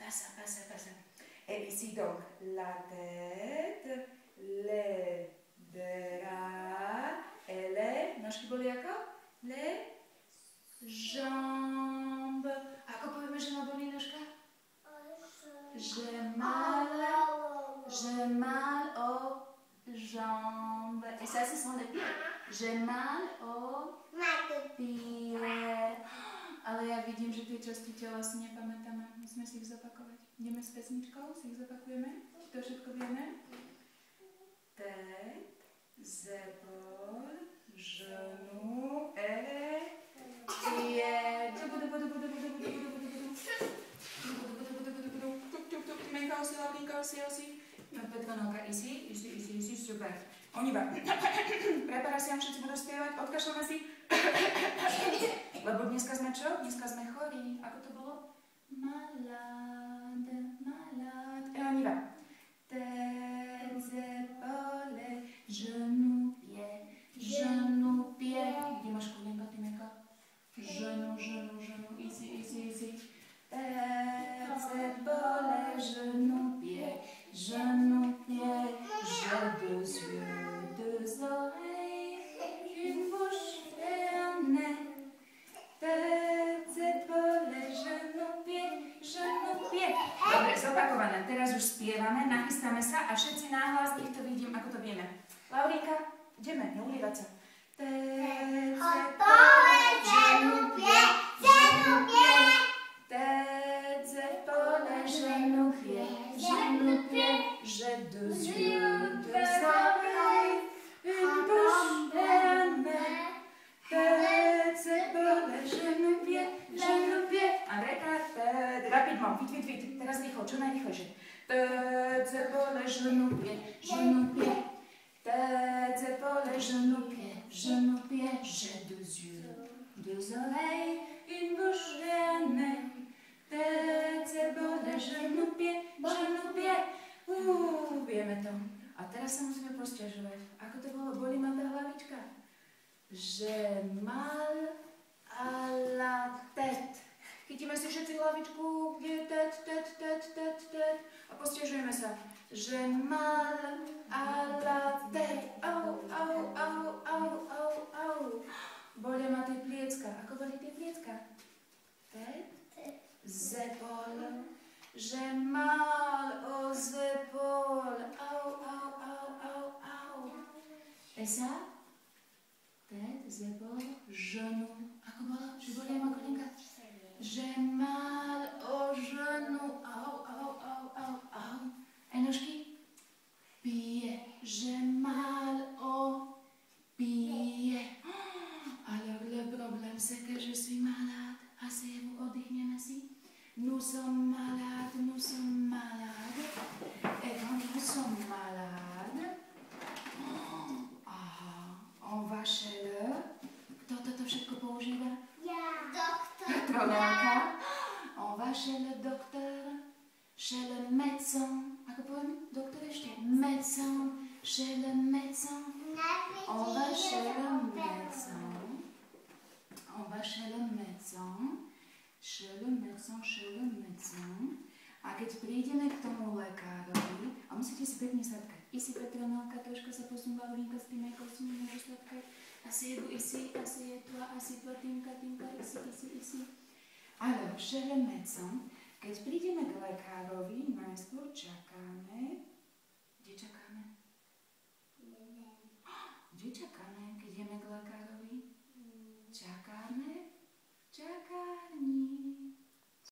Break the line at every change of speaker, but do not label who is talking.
passa. Et ici donc, la tête, les bras, et les, nožky boli ako? Les jambes. Ako povieme, že ma bolí nožka? J'ai mal aux jambes. Et ça, ce sont les pieds. J'ai mal aux pieds. Ale ja vidím, že tie časti tela si nepamätáme. Musíme si ich zopakovať. Ideme s pesničkou, si ich zopakujeme. To všetko vieme. Tête, épaules, genoux et pieds. Menka osi, Laurinka osi. Petronelka, ici, super. On y va. Preparáciám všetci budú spievať, odkašľame si. Lebo dneska sme čo? Dneska sme chorí. Ako to bolo? Malade. Et on y va. Tête, épaules, genoux, pieds. Kde máš kolienka, ty Menka? Genoux, ici. Tête, épaules, genoux, pieds. J'ai deux yeux, deux oreilles, une bouche et un nez. Tête, épaules, genoux, pieds. Dobre, zopakované. Teraz už spievame, nachystáme sa a všetci náhlas, nech to vidím, ako to vieme. Laurinka, ideme, neulívať sa. Tête, épaules, genoux, pieds. Tête, épaules, genoux, pieds. J'ai deux yeux, deux oreilles, une bouche et un nez. Tête, épaules, genoux, pieds. Andrejka, rapidement, vite. Teraz rýchlo, čo najrýchlejšie. Tête, épaules, genoux, pieds. Tête, épaules, genoux, pieds. J'ai deux yeux, deux oreilles, une bouche et un nez. Tête, épaules, genoux, pieds. Vieme to. A teraz sa musíme posťažovať. Ako to bolo? Bolí ma tá hlavička? J'ai mal à la tête. Chytíme si všetci hlavičku. Kde je tête. A posťažujeme sa. J'ai mal à la tête. Au. Bolia ma tie pliecka. Ako boli tie pliecka? Tête. Épaules. J'ai mal aux épaules. Au. Et ça? Tête, épaules, genoux. Ako bolo? Že bolia ma kolienka? J'ai mal aux genoux. Au. Et nožky? Pieds. J'ai mal aux pieds. Alors le problème c'est que je suis malade. Asseyez-vous, oddychneme si. Nous sommes malades. Et quand nous sommes malades, on va chez le... Kto toto všetko používa?
Ja. Doktor.
Petronelka. On va chez le docteur, chez le médecin. Ako poviem? Doktor ešte? Médecin. Chez le médecin. On va chez le médecin. Chez le médecin. A keď prídeme k tomu lekárovi, a musíte si pekne sadkať. Ici Petronelka, troška sa posúva, Laurinka s tým ako si nemôžu sadkať. Asseyez-toi, Tinka, ici. Alors, chez le médecin, keď prídeme k lekárovi, najskôr čakáme,